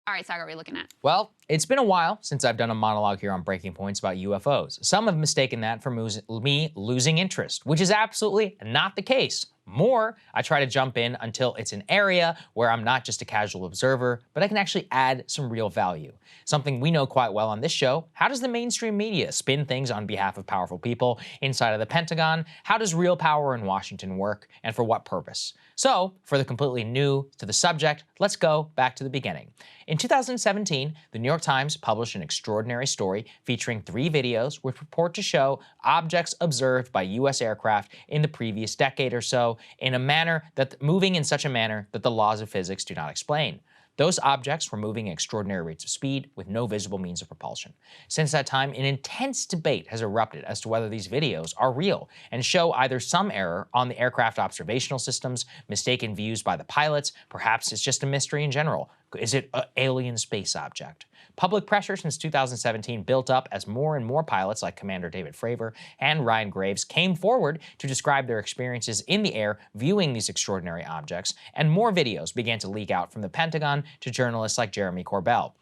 All right, Saagar, what are we looking at? Well, it's been a while since I've done a monologue here on Breaking Points about UFOs. Some have mistaken that for me losing interest, which is absolutely not the case. More, I try to jump in until it's an area where I'm not just a casual observer, but I can actually add some real value. Something we know quite well on this show: how does the mainstream media spin things on behalf of powerful people inside of the Pentagon? How does real power in Washington work, and for what purpose? So, for the completely new to the subject, let's go back to the beginning. In 2017, the New York Times published an extraordinary story featuring 3 videos which purport to show objects observed by U.S. aircraft in the previous decade or so in a manner that moving in such a manner that the laws of physics do not explain. Those objects were moving at extraordinary rates of speed with no visible means of propulsion. Since that time, an intense debate has erupted as to whether these videos are real and show either some error on the aircraft observational systems, mistaken views by the pilots, perhaps it's just a mystery in general. Is it an alien space object? Public pressure since 2017 built up as more and more pilots like Commander David Fravor and Ryan Graves came forward to describe their experiences in the air viewing these extraordinary objects, and more videos began to leak out from the Pentagon to journalists like Jeremy Corbell.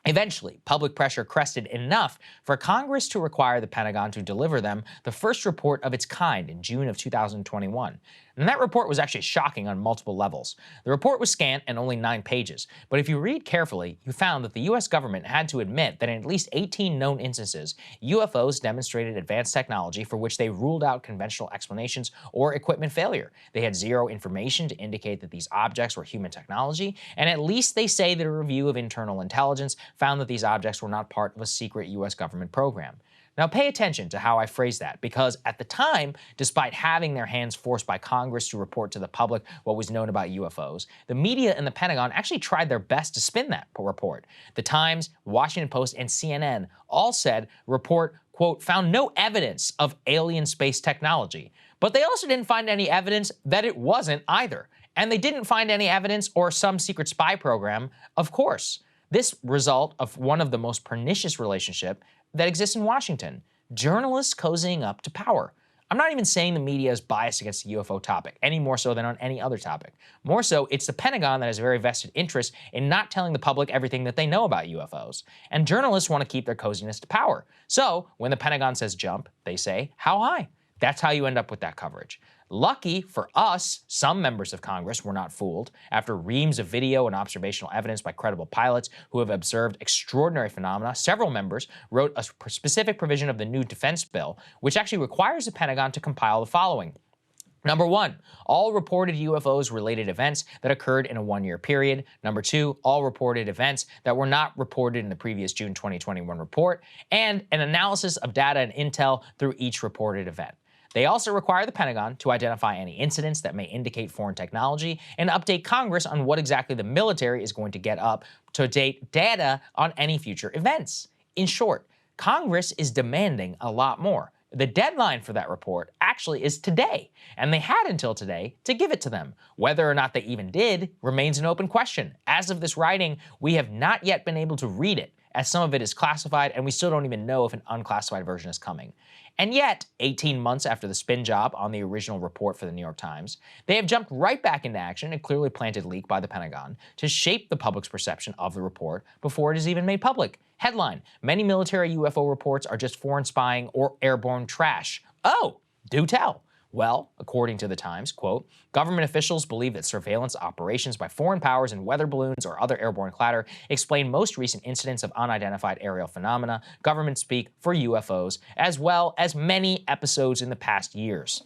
Eventually, public pressure crested enough for Congress to require the Pentagon to deliver them the first report of its kind in June of 2021. And that report was actually shocking on multiple levels. The report was scant and only 9 pages, but if you read carefully, you found that the US government had to admit that in at least 18 known instances, UFOs demonstrated advanced technology for which they ruled out conventional explanations or equipment failure. They had zero information to indicate that these objects were human technology, and at least they say that a review of internal intelligence found that these objects were not part of a secret US government program. Now pay attention to how I phrase that, because at the time, despite having their hands forced by Congress to report to the public what was known about UFOs, the media and the Pentagon actually tried their best to spin that report. The Times, Washington Post, and CNN all said report, quote, found no evidence of alien space technology. But they also didn't find any evidence that it wasn't either. And they didn't find any evidence or some secret spy program, of course. This result of one of the most pernicious relationships that exists in Washington: journalists cozying up to power. I'm not even saying the media is biased against the UFO topic, any more so than on any other topic. More so, it's the Pentagon that has a very vested interest in not telling the public everything that they know about UFOs. And journalists want to keep their coziness to power. So when the Pentagon says jump, they say, how high? That's how you end up with that coverage. Lucky for us, some members of Congress were not fooled. After reams of video and observational evidence by credible pilots who have observed extraordinary phenomena, several members wrote a specific provision of the new defense bill, which actually requires the Pentagon to compile the following. Number 1, all reported UFOs-related events that occurred in a 1-year period. Number 2, all reported events that were not reported in the previous June 2021 report, and an analysis of data and intel through each reported event. They also require the Pentagon to identify any incidents that may indicate foreign technology and update Congress on what exactly the military is going to get up to date data on any future events. In short, Congress is demanding a lot more. The deadline for that report actually is today, and they had until today to give it to them. Whether or not they even did remains an open question. As of this writing, we have not yet been able to read it, as some of it is classified, and we still don't even know if an unclassified version is coming. And yet, 18 months after the spin job on the original report for the New York Times, they have jumped right back into action and clearly planted leak by the Pentagon to shape the public's perception of the report before it is even made public. Headline: many military UFO reports are just foreign spying or airborne trash. Oh, do tell. Well, according to the Times, quote, government officials believe that surveillance operations by foreign powers in weather balloons or other airborne clatter explain most recent incidents of unidentified aerial phenomena, government speak for UFOs, as well as many episodes in the past years.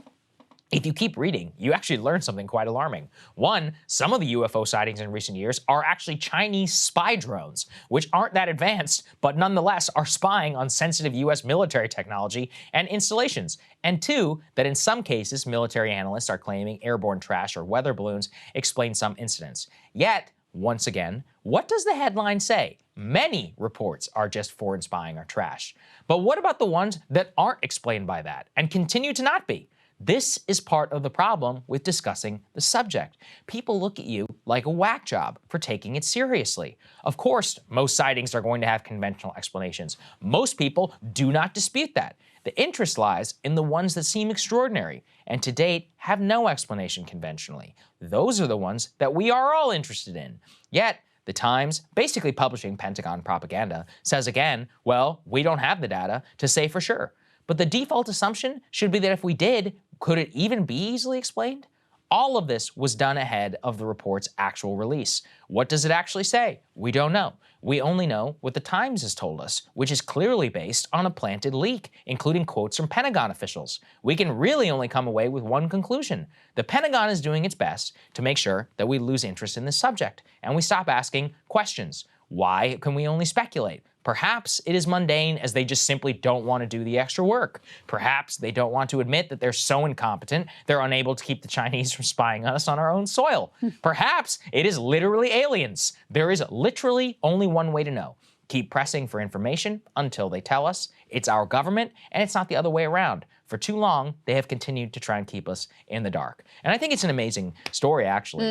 If you keep reading, you actually learn something quite alarming. 1, some of the UFO sightings in recent years are actually Chinese spy drones, which aren't that advanced, but nonetheless are spying on sensitive US military technology and installations. And 2, that in some cases, military analysts are claiming airborne trash or weather balloons explain some incidents. Yet, once again, what does the headline say? Many reports are just foreign spying or trash. But what about the ones that aren't explained by that and continue to not be? This is part of the problem with discussing the subject. People look at you like a whack job for taking it seriously. Of course, most sightings are going to have conventional explanations. Most people do not dispute that. The interest lies in the ones that seem extraordinary and to date have no explanation conventionally. Those are the ones that we are all interested in. Yet, The Times, basically publishing Pentagon Propaganda, says again, well, we don't have the data to say for sure. But the default assumption should be that if we did, could it even be easily explained? All of this was done ahead of the report's actual release. What does it actually say? We don't know. We only know what the Times has told us, which is clearly based on a planted leak, including quotes from Pentagon officials. We can really only come away with one conclusion. The Pentagon is doing its best to make sure that we lose interest in this subject, and we stop asking questions. Why can we only speculate? Perhaps it is mundane as they just simply don't want to do the extra work. Perhaps they don't want to admit that they're so incompetent they're unable to keep the Chinese from spying on us on our own soil. Perhaps it is literally aliens. There is literally only one way to know. Keep pressing for information until they tell us. It's our government, and it's not the other way around. For too long, they have continued to try and keep us in the dark. And I think it's an amazing story, actually.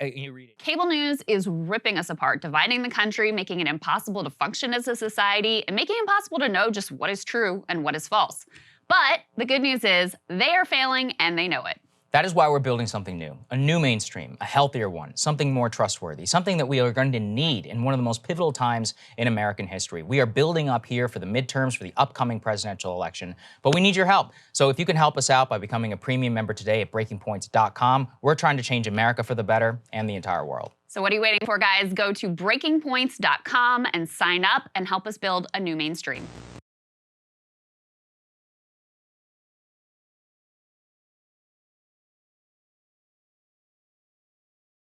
You read it. Cable news is ripping us apart, dividing the country, making it impossible to function as a society, and making it impossible to know just what is true and what is false. But the good news is they are failing and they know it. That is why we're building something new, a new mainstream, a healthier one, something more trustworthy, something that we are going to need in one of the most pivotal times in American history. We are building up here for the midterms, for the upcoming presidential election, but we need your help. So if you can help us out by becoming a premium member today at breakingpoints.com, we're trying to change America for the better and the entire world. So what are you waiting for, guys? Go to breakingpoints.com and sign up and help us build a new mainstream.